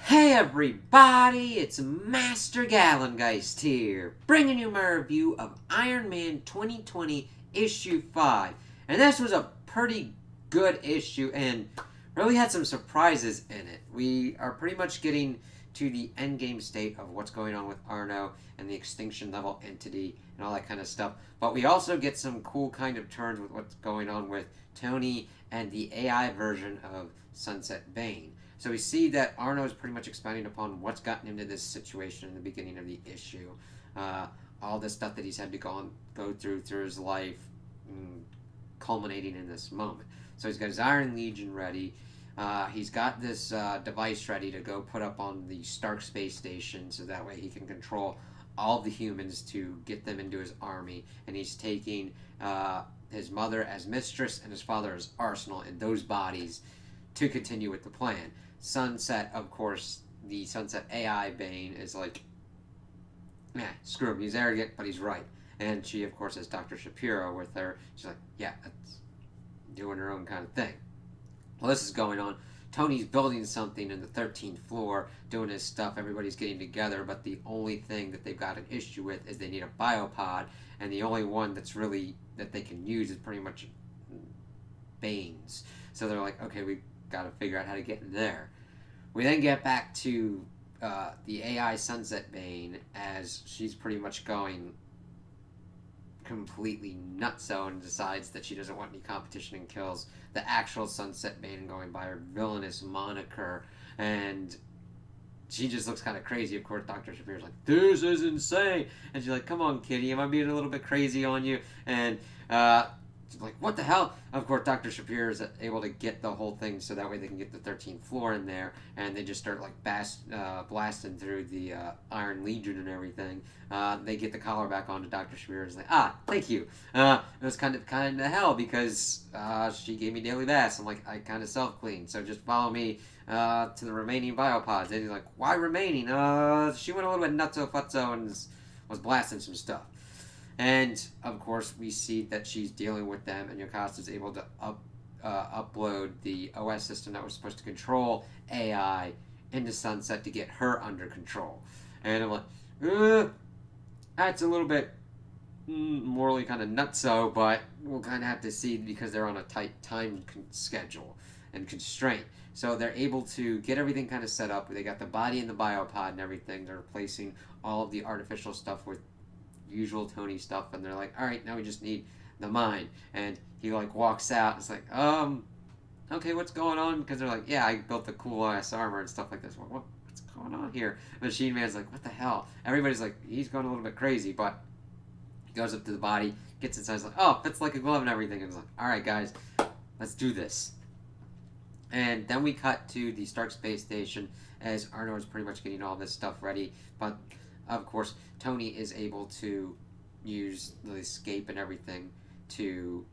Hey everybody, it's Master Gallengeist here, bringing you my review of Iron Man 2020 issue 5. And this was a pretty good issue and really had some surprises in it. We are pretty much getting to the endgame state of what's going on with Arno and the extinction level entity and all that kind of stuff. But we also get some cool kind of turns with what's going on with Tony and the AI version of Sunset Bane. So we see that Arno is pretty much expounding upon what's gotten him to this situation in the beginning of the issue. Uh, all the stuff that he's had to go through his life, culminating in this moment. So he's got his Iron Legion ready. He's got this device ready to go put up on the Stark space station so that way he can control all the humans to get them into his army. And he's taking his mother as mistress and his father as arsenal in those bodies to continue with the plan. Sunset, of course, the Sunset AI Bane is like, screw him. He's arrogant, but he's right. And she, of course, has Dr. Shapiro with her. She's like, yeah, that's doing her own kind of thing. Well, this is going on. Tony's building something in the 13th floor, doing his stuff. Everybody's getting together, but the only thing that they've got an issue with is they need a biopod, and the only one that's really that they can use is pretty much Bane's. So they're like, okay, we got to figure out how to get in there. We then get back to the AI Sunset Bane as she's pretty much going completely nutso and decides that she doesn't want any competition and kills the actual Sunset Bane going by her villainous moniker. And she just looks kind of crazy. Of course, Dr. Shapiro's like, this is insane. And she's like, come on, kitty, am I being a little bit crazy on you? And like, what the hell? Of course, Dr. Shapiro is able to get the whole thing so that way they can get the 13th floor in there, and they just start like blasting through the Iron Legion and everything. They get the collar back onto Dr. Shapiro. Is like, thank you. It was kind of hell because she gave me daily baths. I'm like, I kind of self clean, so just follow me to the remaining biopods. And he's like, why remaining? She went a little bit nutso futso and was blasting some stuff. And of course, we see that she's dealing with them, and Yokasa's able to upload the OS system that was supposed to control AI into Sunset to get her under control. And I'm like, that's a little bit morally kind of nutso, but we'll kind of have to see because they're on a tight time schedule and constraint. So they're able to get everything kind of set up. They got the body and the biopod and everything. They're replacing all of the artificial stuff with usual Tony stuff, and they're like, all right, now we just need the mind. And he like walks out. It's like, okay, what's going on? Because they're like, yeah, I built the cool ass armor and stuff like this. What's going on here? Machine Man's like, what the hell? Everybody's like, he's going a little bit crazy, but he goes up to the body, gets inside, he's like, oh, fits like a glove and everything. And he's like, all right, guys, let's do this. And then we cut to the Stark space station as Arno is pretty much getting all this stuff ready, but of course, Tony is able to use the escape and everything to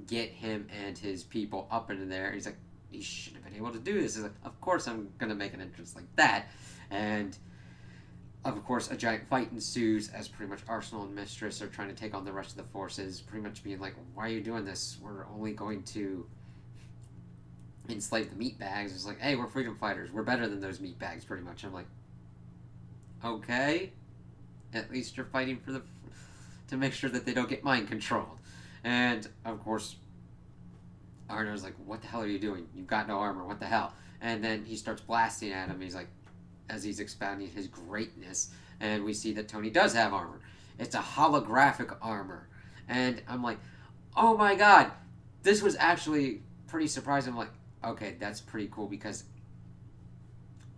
get him and his people up into there. He's like, he should have been able to do this. He's like, of course I'm going to make an entrance like that. And of course, a giant fight ensues as pretty much Arsenal and Mistress are trying to take on the rest of the forces, pretty much being like, why are you doing this? We're only going to enslave the meat bags. It's like, hey, we're freedom fighters. We're better than those meat bags, pretty much. I'm like, okay, at least you're fighting to make sure that they don't get mind controlled. And of course, Arno's like, what the hell are you doing? You've got no armor, what the hell? And then he starts blasting at him. He's like, as he's expounding his greatness, and we see that Tony does have armor. It's a holographic armor. And I'm like, oh my god, this was actually pretty surprising. I'm like, okay, that's pretty cool because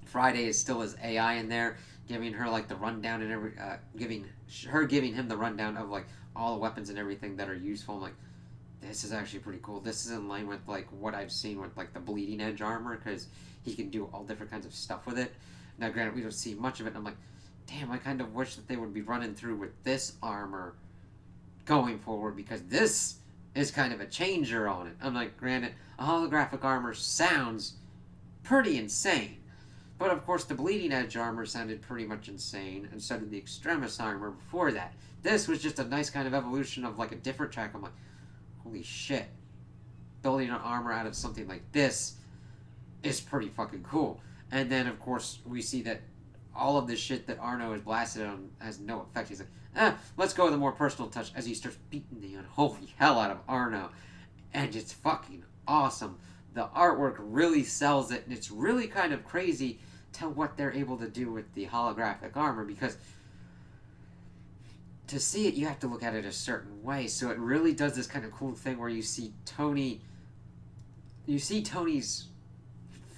Friday is still his AI in there, giving her like the rundown and giving him the rundown of like all the weapons and everything that are useful. I'm like, this is actually pretty cool. This is in line with like what I've seen with like the Bleeding Edge armor because he can do all different kinds of stuff with it. Now, granted, we don't see much of it. And I'm like, damn, I kind of wish that they would be running through with this armor going forward because this is kind of a changer on it. I'm like, granted, a holographic armor sounds pretty insane. But of course, the Bleeding Edge armor sounded pretty much insane, and so did the Extremis armor before that. This was just a nice kind of evolution of like a different track. I'm like, holy shit. Building an armor out of something like this is pretty fucking cool. And then, of course, we see that all of the shit that Arno has blasted on has no effect. He's like, let's go with a more personal touch as he starts beating the unholy hell out of Arno. And it's fucking awesome. The artwork really sells it, and it's really kind of crazy to what they're able to do with the holographic armor, because to see it, you have to look at it a certain way. So it really does this kind of cool thing where you see Tony's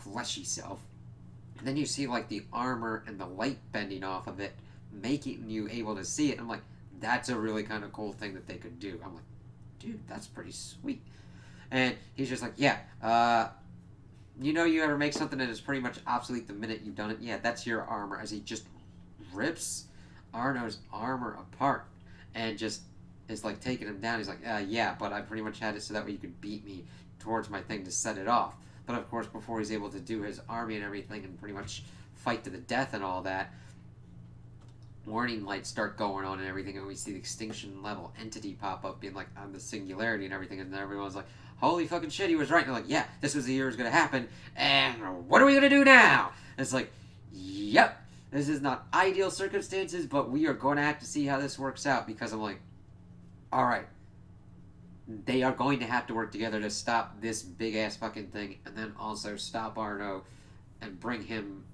fleshy self, and then you see like the armor and the light bending off of it, making you able to see it. I'm like, that's a really kind of cool thing that they could do. I'm like, dude, that's pretty sweet. And he's just like, yeah, you ever make something that is pretty much obsolete the minute you've done it? Yeah, that's your armor. As he just rips Arno's armor apart and just is like taking him down. He's like, yeah, but I pretty much had it so that way you could beat me towards my thing to set it off. But of course, before he's able to do his army and everything and pretty much fight to the death and all that, warning lights start going on and everything, and we see the extinction level entity pop up being like on the singularity and everything, and then everyone's like, holy fucking shit, he was right. And they're like, yeah, this was the year it was going to happen, and what are we going to do now? And it's like, yep, this is not ideal circumstances, but we are going to have to see how this works out, because I'm like, alright, they are going to have to work together to stop this big ass fucking thing, and then also stop Arno and bring him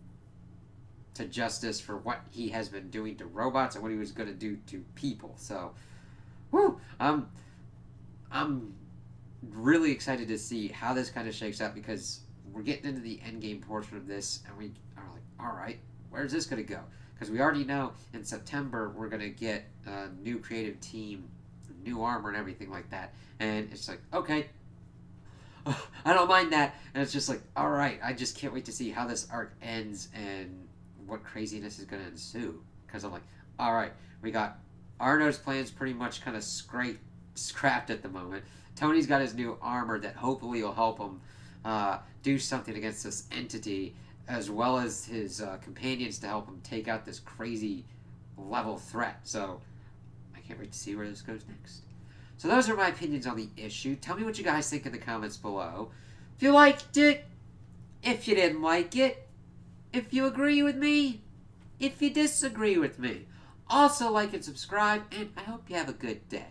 to justice for what he has been doing to robots and what he was going to do to people. So, whoo, I'm really excited to see how this kind of shakes out, because we're getting into the end game portion of this, and we are like, all right, where's this going to go? Because we already know in September we're going to get a new creative team, new armor and everything like that, and it's like, okay, I don't mind that. And it's just like, all right, I just can't wait to see how this arc ends and what craziness is going to ensue, because I'm like, all right, we got Arno's plans pretty much kind of scrapped at the moment. Tony's got his new armor that hopefully will help him do something against this entity, as well as his companions to help him take out this crazy level threat. So I can't wait to see where this goes next. So those are my opinions on the issue. Tell me what you guys think in the comments below. If you liked it, if you didn't like it, if you agree with me, if you disagree with me. Also like and subscribe, and I hope you have a good day.